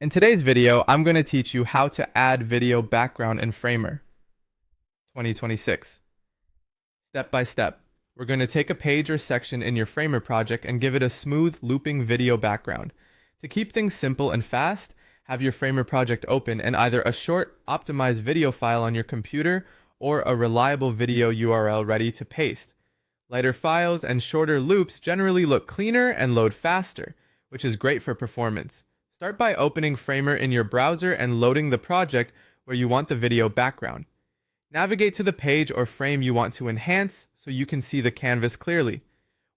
In today's video, I'm going to teach you how to add video background in Framer 2026. Step by step, we're going to take a page or section in your Framer project and give it a smooth, looping video background. To keep things simple and fast, have your Framer project open and either a short, optimized video file on your computer or a reliable video URL ready to paste. Lighter files and shorter loops generally look cleaner and load faster, which is great for performance. Start by opening Framer in your browser and loading the project where you want the video background. Navigate to the page or frame you want to enhance so you can see the canvas clearly.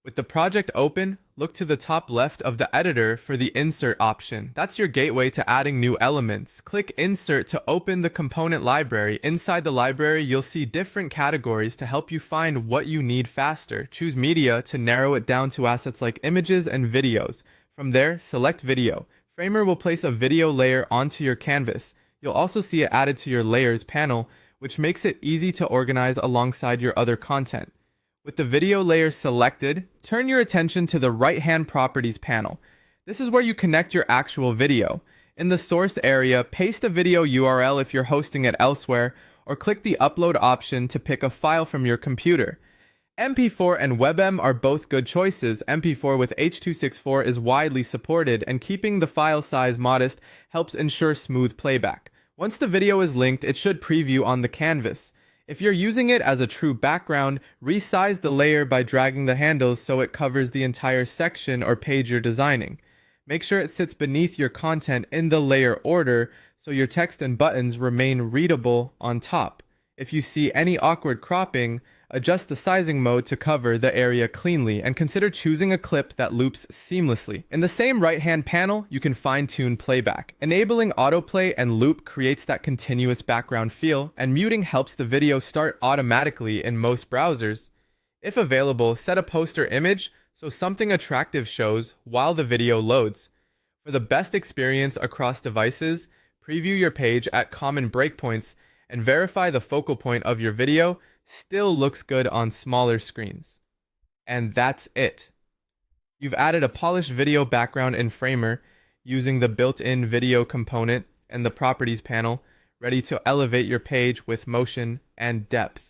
With the project open, look to the top left of the editor for the Insert option. That's your gateway to adding new elements. Click Insert to open the component library. Inside the library, you'll see different categories to help you find what you need faster. Choose Media to narrow it down to assets like images and videos. From there, select Video. Framer will place a video layer onto your canvas. You'll also see it added to your Layers panel, which makes it easy to organize alongside your other content. With the video layer selected, turn your attention to the right-hand Properties panel. This is where you connect your actual video. In the source area, paste a video URL if you're hosting it elsewhere, or click the Upload option to pick a file from your computer. MP4 and WebM are both good choices. MP4 with H.264 is widely supported, and keeping the file size modest helps ensure smooth playback. Once the video is linked, it should preview on the canvas. If you're using it as a true background, resize the layer by dragging the handles so it covers the entire section or page you're designing. Make sure it sits beneath your content in the layer order so your text and buttons remain readable on top. If you see any awkward cropping, adjust the sizing mode to cover the area cleanly, and consider choosing a clip that loops seamlessly. In the same right-hand panel, you can fine-tune playback. Enabling autoplay and loop creates that continuous background feel, and muting helps the video start automatically in most browsers. If available, set a poster image so something attractive shows while the video loads. For the best experience across devices, preview your page at common breakpoints and verify the focal point of your video still looks good on smaller screens. And that's it. You've added a polished video background in Framer using the built-in video component and the Properties panel, ready to elevate your page with motion and depth.